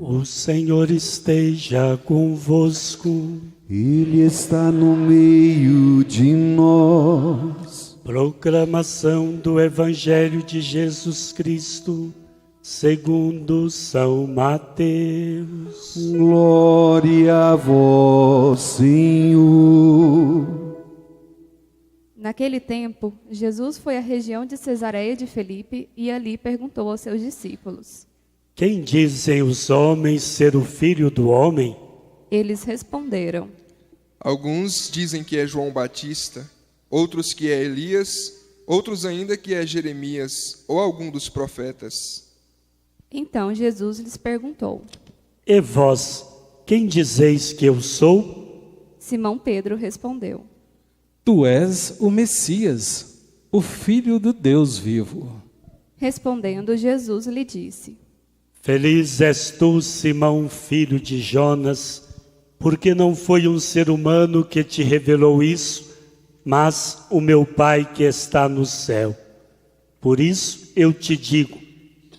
O Senhor esteja convosco. Ele está no meio de nós. Proclamação do Evangelho de Jesus Cristo, segundo São Mateus. Glória a vós, Senhor. Naquele tempo, Jesus foi à região de Cesareia de Filipe e ali perguntou aos seus discípulos: Quem dizem os homens ser o Filho do Homem? Eles responderam: Alguns dizem que é João Batista, outros que é Elias, outros ainda que é Jeremias ou algum dos profetas. Então Jesus lhes perguntou: E vós, quem dizeis que eu sou? Simão Pedro respondeu: Tu és o Messias, o Filho do Deus vivo. Respondendo, Jesus lhe disse: Feliz és tu, Simão, filho de Jonas, porque não foi um ser humano que te revelou isso, mas o meu Pai que está no céu. Por isso eu te digo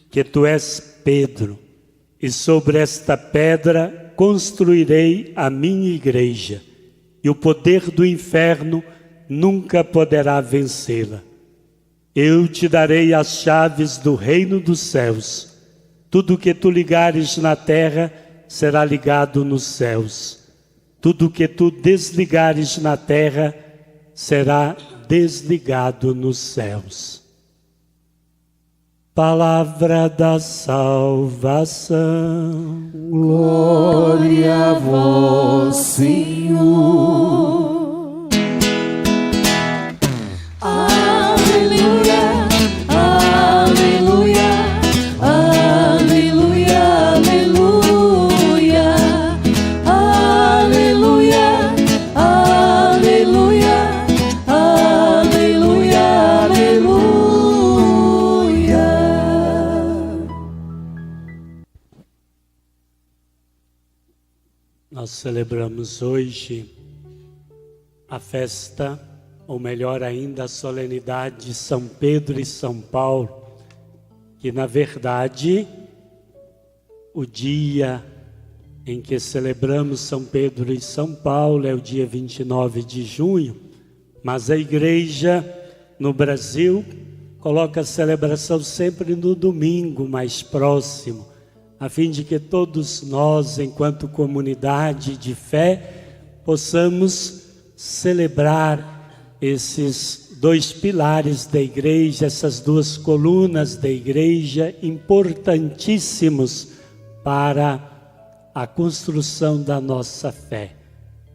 que tu és Pedro, e sobre esta pedra construirei a minha igreja, e o poder do inferno nunca poderá vencê-la. Eu te darei as chaves do reino dos céus. Tudo que tu ligares na terra será ligado nos céus. Tudo que tu desligares na terra será desligado nos céus. Palavra da salvação. Glória a vós, Senhor. Aleluia, aleluia, aleluia, aleluia, aleluia, aleluia, aleluia. Nós celebramos hoje a festa, ou melhor ainda, a solenidade de São Pedro e São Paulo, que na verdade o dia em que celebramos São Pedro e São Paulo é o dia 29 de junho, mas a igreja no Brasil coloca a celebração sempre no domingo mais próximo, a fim de que todos nós, enquanto comunidade de fé, possamos celebrar esses dois pilares da igreja, essas duas colunas da igreja, importantíssimos para a construção da nossa fé.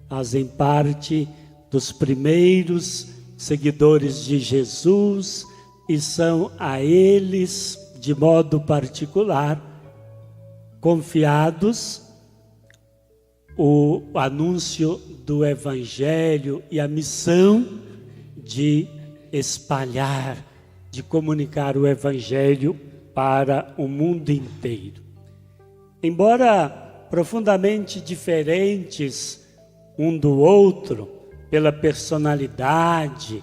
Fazem parte dos primeiros seguidores de Jesus e são a eles, de modo particular, confiados o anúncio do Evangelho e a missão de espalhar, de comunicar o Evangelho para o mundo inteiro. Embora profundamente diferentes um do outro, pela personalidade,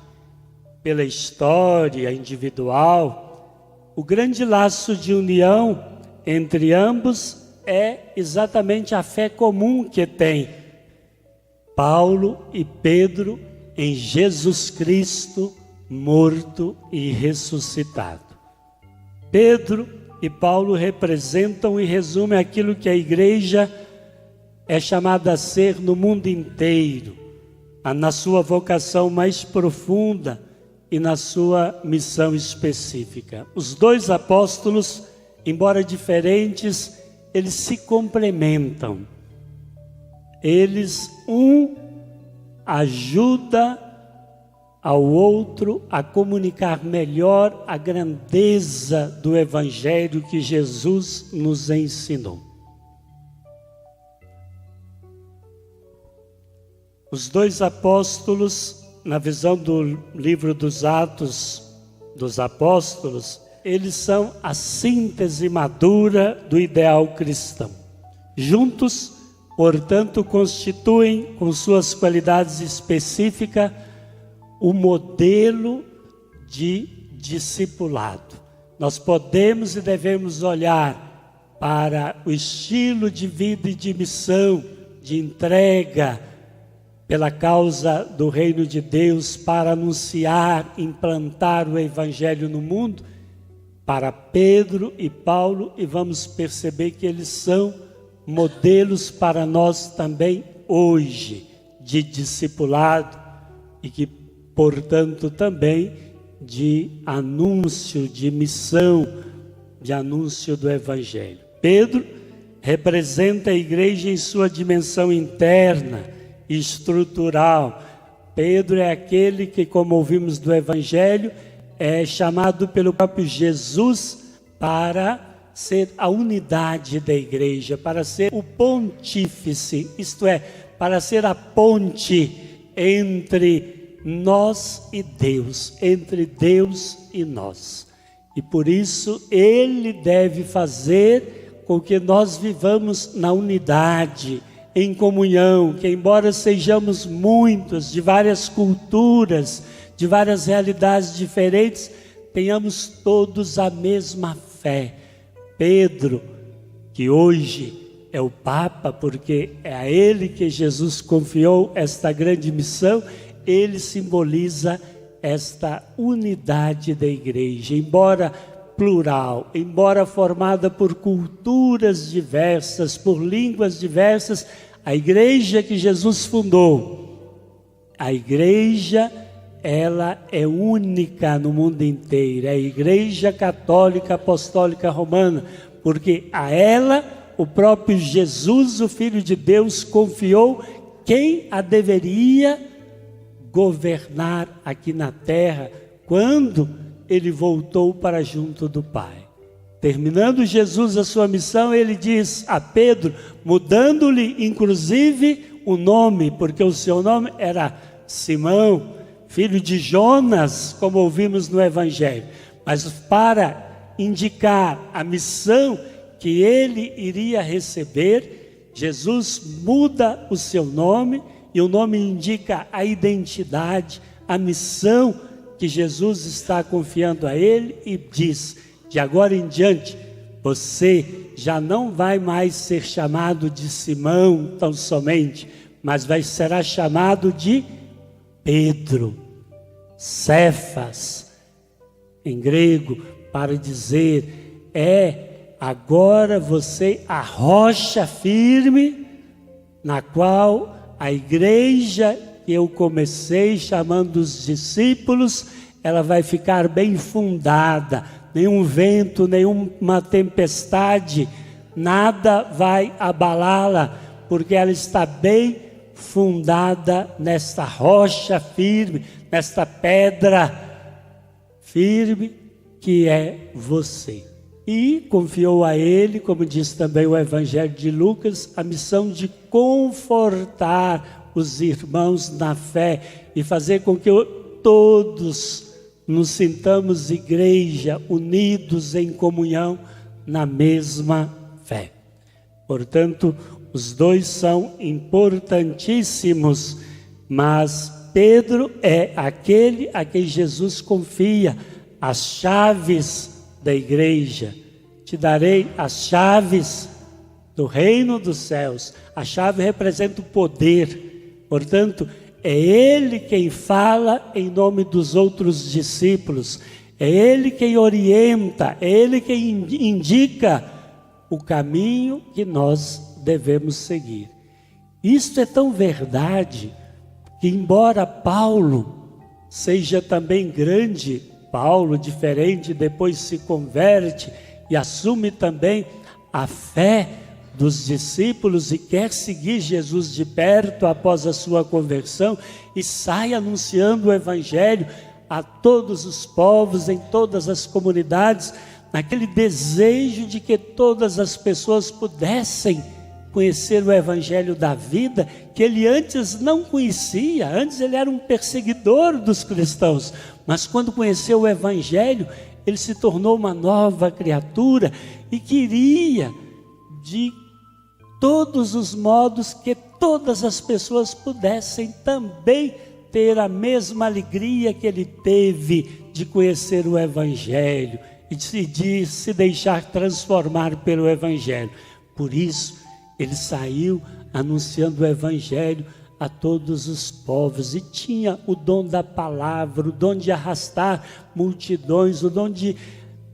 pela história individual, o grande laço de união entre ambos é exatamente a fé comum que tem Paulo e Pedro em Jesus Cristo, morto e ressuscitado. Pedro e Paulo representam e resumem aquilo que a igreja é chamada a ser no mundo inteiro, na sua vocação mais profunda e na sua missão específica. Os dois apóstolos, embora diferentes, eles se complementam. Eles, ajuda ao outro a comunicar melhor a grandeza do Evangelho que Jesus nos ensinou. Os dois apóstolos, na visão do livro dos Atos dos Apóstolos, eles são a síntese madura do ideal cristão. Juntos, portanto, constituem, com suas qualidades específicas, o modelo de discipulado. Nós podemos e devemos olhar para o estilo de vida e de missão, de entrega pela causa do reino de Deus, para anunciar, implantar o evangelho no mundo, para Pedro e Paulo, e vamos perceber que eles são modelos para nós também hoje, de discipulado e que, portanto, também de anúncio, de missão, de anúncio do evangelho. Pedro representa a igreja em sua dimensão interna e estrutural. Pedro é aquele que, como ouvimos do evangelho, é chamado pelo próprio Jesus para ser a unidade da igreja, para ser o pontífice, isto é, para ser a ponte entre nós e Deus, entre Deus e nós. E por isso ele deve fazer com que nós vivamos na unidade, em comunhão, que embora sejamos muitos, de várias culturas, de várias realidades diferentes, tenhamos todos a mesma fé. Pedro, que hoje é o Papa, porque é a ele que Jesus confiou esta grande missão, ele simboliza esta unidade da igreja, embora plural, embora formada por culturas diversas, por línguas diversas, a igreja que Jesus fundou, a igreja, ela é única no mundo inteiro, é a Igreja Católica Apostólica Romana, porque a ela o próprio Jesus, o Filho de Deus, confiou quem a deveria governar aqui na terra, quando ele voltou para junto do Pai. Terminando Jesus a sua missão, ele diz a Pedro, mudando-lhe inclusive o nome, porque o seu nome era Simão, filho de Jonas, como ouvimos no Evangelho, mas para indicar a missão que ele iria receber, Jesus muda o seu nome, e o nome indica a identidade, a missão que Jesus está confiando a ele, e diz, de agora em diante, você já não vai mais ser chamado de Simão tão somente, mas será chamado de Pedro, Cefas, em grego, para dizer, agora você a rocha firme, na qual a igreja que eu comecei chamando os discípulos, ela vai ficar bem fundada, nenhum vento, nenhuma tempestade, nada vai abalá-la, porque ela está bem fundada nesta rocha firme, nesta pedra firme que é você. E confiou a ele, como diz também o Evangelho de Lucas, a missão de confortar os irmãos na fé e fazer com que todos nos sintamos igreja, unidos em comunhão na mesma fé. Portanto, os dois são importantíssimos, mas Pedro é aquele a quem Jesus confia as chaves da igreja. Te darei as chaves do reino dos céus. A chave representa o poder. Portanto, é ele quem fala em nome dos outros discípulos. É ele quem orienta, é ele quem indica o caminho que nós devemos seguir. Isto é tão verdade que, embora Paulo seja também grande, Paulo, diferente, depois se converte e assume também a fé dos discípulos e quer seguir Jesus de perto após a sua conversão e sai anunciando o Evangelho a todos os povos, em todas as comunidades, naquele desejo de que todas as pessoas pudessem conhecer o Evangelho da vida, que ele antes não conhecia. Antes ele era um perseguidor dos cristãos, mas quando conheceu o Evangelho, ele se tornou uma nova criatura e queria, de todos os modos, que todas as pessoas pudessem também ter a mesma alegria que ele teve de conhecer o Evangelho e de se deixar transformar pelo Evangelho. Por isso, ele saiu anunciando o Evangelho a todos os povos, e tinha o dom da palavra, o dom de arrastar multidões, o dom de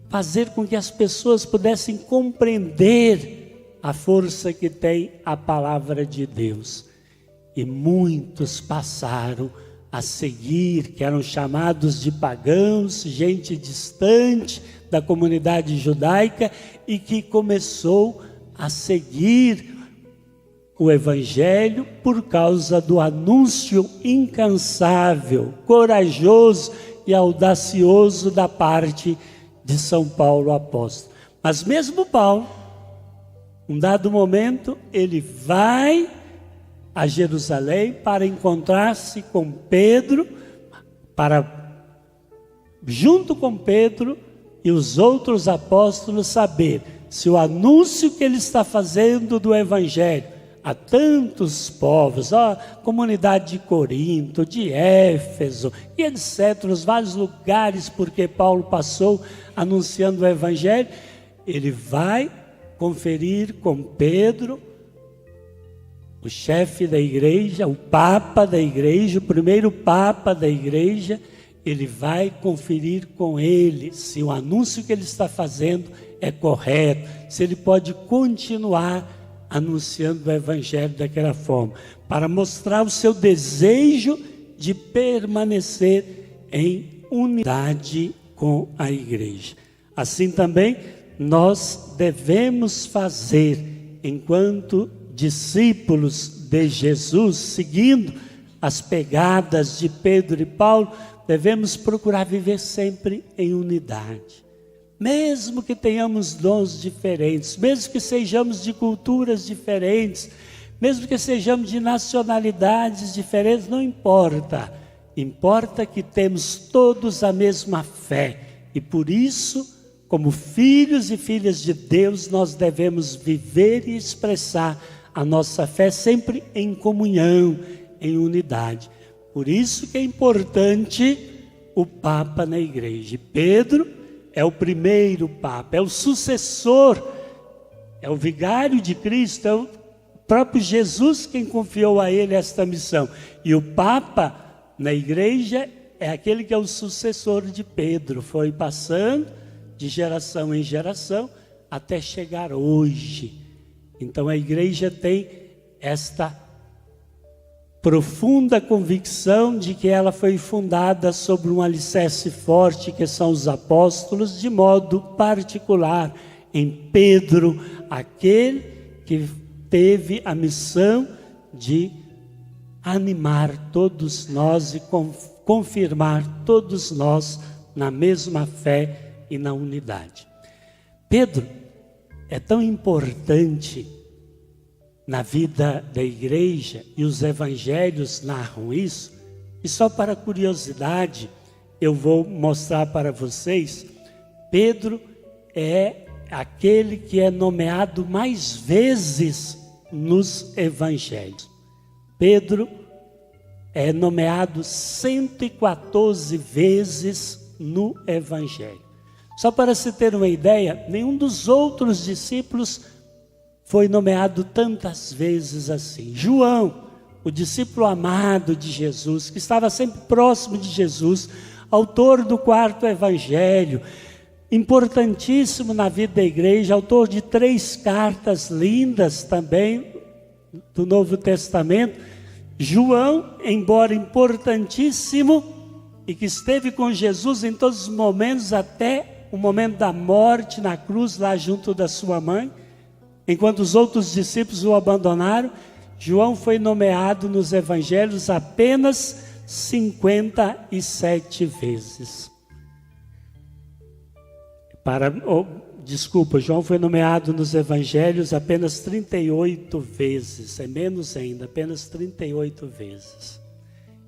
fazer com que as pessoas pudessem compreender a força que tem a palavra de Deus. E muitos passaram a seguir, que eram chamados de pagãos, gente distante da comunidade judaica, e que começou a seguir o Evangelho por causa do anúncio incansável, corajoso e audacioso da parte de São Paulo apóstolo. Mas mesmo Paulo, um dado momento, ele vai a Jerusalém para encontrar-se com Pedro, junto com Pedro e os outros apóstolos, saber se o anúncio que ele está fazendo do Evangelho a tantos povos, a comunidade de Corinto, de Éfeso e etc., os vários lugares porque Paulo passou anunciando o Evangelho, ele vai conferir com Pedro, o chefe da igreja, o papa da igreja, o primeiro papa da igreja. Ele vai conferir com ele se o anúncio que ele está fazendo é correto, se ele pode continuar anunciando o Evangelho daquela forma, para mostrar o seu desejo de permanecer em unidade com a igreja. Assim também nós devemos fazer, enquanto discípulos de Jesus, seguindo as pegadas de Pedro e Paulo, devemos procurar viver sempre em unidade. Mesmo que tenhamos dons diferentes, mesmo que sejamos de culturas diferentes, mesmo que sejamos de nacionalidades diferentes, não importa. Importa que temos todos a mesma fé. E por isso, como filhos e filhas de Deus, nós devemos viver e expressar a nossa fé sempre em comunhão, em unidade. Por isso que é importante o Papa na igreja. Pedro é o primeiro Papa, é o sucessor, é o vigário de Cristo, é o próprio Jesus quem confiou a ele esta missão. E o Papa na igreja é aquele que é o sucessor de Pedro, foi passando de geração em geração até chegar hoje. Então a igreja tem esta profunda convicção de que ela foi fundada sobre um alicerce forte, que são os apóstolos, de modo particular em Pedro, aquele que teve a missão de animar todos nós e confirmar todos nós na mesma fé e na unidade. Pedro é tão importante na vida da igreja, e os evangelhos narram isso, e só para curiosidade, eu vou mostrar para vocês. Pedro é aquele que é nomeado mais vezes nos evangelhos. Pedro é nomeado 114 vezes no evangelho. Só para se ter uma ideia, nenhum dos outros discípulos foi nomeado tantas vezes assim. João, o discípulo amado de Jesus, que estava sempre próximo de Jesus, autor do 4º evangelho, importantíssimo na vida da igreja, autor de 3 cartas lindas também do Novo Testamento. João, embora importantíssimo e que esteve com Jesus em todos os momentos, até o momento da morte na cruz, lá junto da sua mãe, enquanto os outros discípulos o abandonaram, João foi nomeado nos evangelhos apenas 57 vezes. João foi nomeado nos evangelhos apenas 38 vezes, é menos ainda, apenas 38 vezes.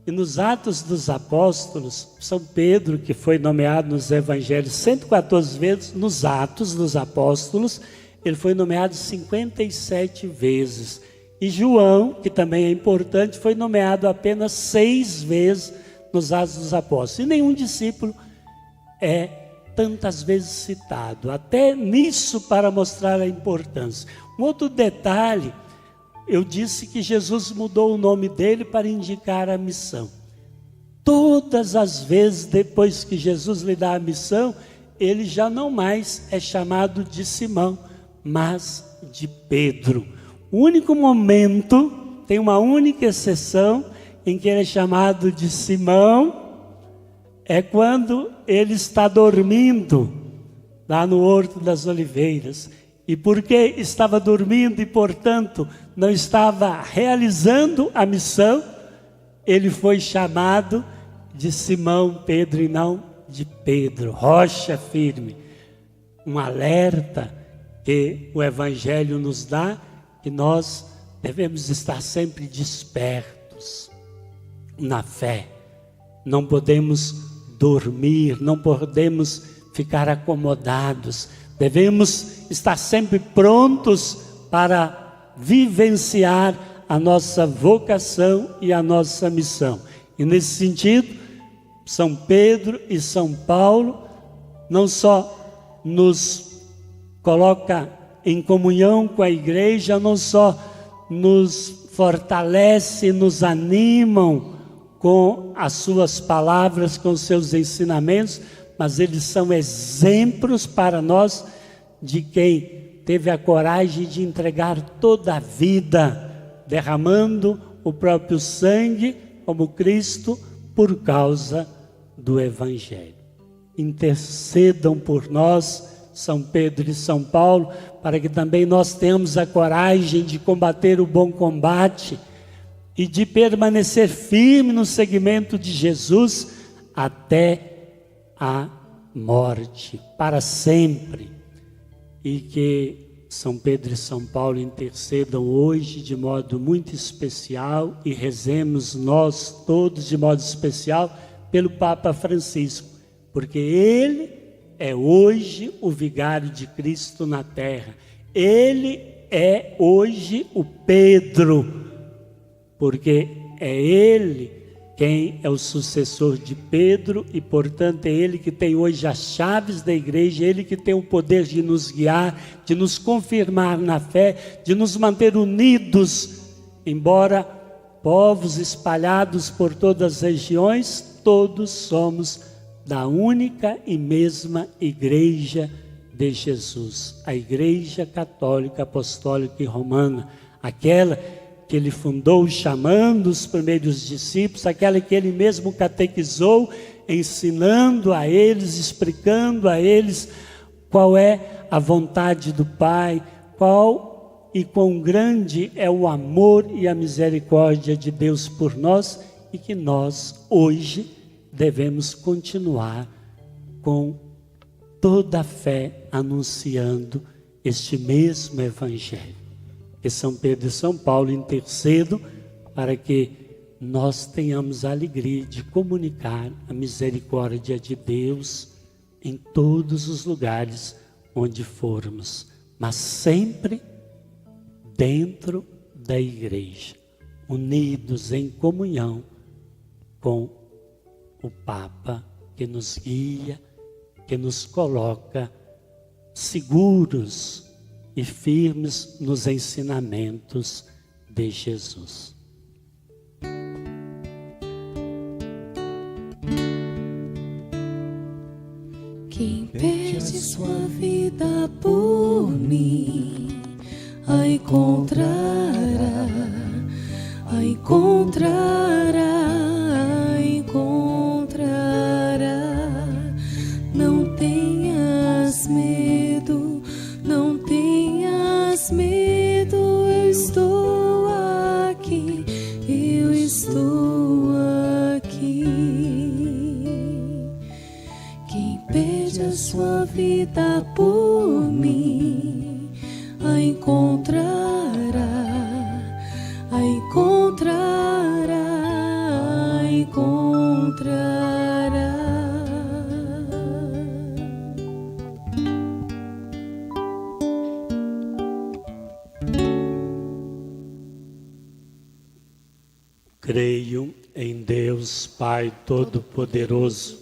E nos Atos dos Apóstolos, São Pedro, que foi nomeado nos evangelhos 114 vezes, nos Atos dos Apóstolos, ele foi nomeado 57 vezes. E João, que também é importante, foi nomeado apenas 6 vezes nos Atos dos Apóstolos. E nenhum discípulo é tantas vezes citado, até nisso para mostrar a importância. Um outro detalhe, eu disse que Jesus mudou o nome dele para indicar a missão. Todas as vezes depois que Jesus lhe dá a missão, ele já não mais é chamado de Simão, mas de Pedro. O único momento, tem uma única exceção, em que ele é chamado de Simão, é quando ele está dormindo lá no Horto das Oliveiras. E porque estava dormindo e, portanto, não estava realizando a missão, ele foi chamado de Simão Pedro e não de Pedro, rocha firme. Um alerta que o Evangelho nos dá, que nós devemos estar sempre despertos na fé. Não podemos dormir, não podemos ficar acomodados. Devemos estar sempre prontos para vivenciar a nossa vocação e a nossa missão. E nesse sentido, São Pedro e São Paulo não só nos coloca em comunhão com a igreja, não só nos fortalece, nos animam com as suas palavras, com os seus ensinamentos, mas eles são exemplos para nós de quem teve a coragem de entregar toda a vida, derramando o próprio sangue como Cristo por causa do Evangelho. Intercedam por nós, São Pedro e São Paulo, para que também nós tenhamos a coragem de combater o bom combate e de permanecer firme no seguimento de Jesus até a morte, para sempre. E que São Pedro e São Paulo intercedam hoje de modo muito especial e rezemos nós todos de modo especial pelo Papa Francisco, porque ele é hoje o vigário de Cristo na terra. Ele é hoje o Pedro, porque é ele quem é o sucessor de Pedro e, portanto, é ele que tem hoje as chaves da igreja, ele que tem o poder de nos guiar, de nos confirmar na fé, de nos manter unidos, embora povos espalhados por todas as regiões, todos somos da única e mesma igreja de Jesus, a Igreja Católica, Apostólica e Romana, aquela que ele fundou chamando os primeiros discípulos, aquela que ele mesmo catequizou, ensinando a eles, explicando a eles qual é a vontade do Pai, qual e quão grande é o amor e a misericórdia de Deus por nós, e que nós hoje devemos continuar com toda a fé anunciando este mesmo Evangelho. Que São Pedro e São Paulo intercedam para que nós tenhamos a alegria de comunicar a misericórdia de Deus em todos os lugares onde formos, mas sempre dentro da igreja, unidos em comunhão com o Papa que nos guia, que nos coloca seguros e firmes nos ensinamentos de Jesus. Quem perde sua vida por mim, a encontrará, a encontrará, a encontrará. Não tenhas medo, não tenhas medo, eu estou aqui, eu estou aqui. Quem perde a sua vida por mim, a encontrará, a encontrará, a encontrará. Creio em Deus, Pai Todo-Poderoso,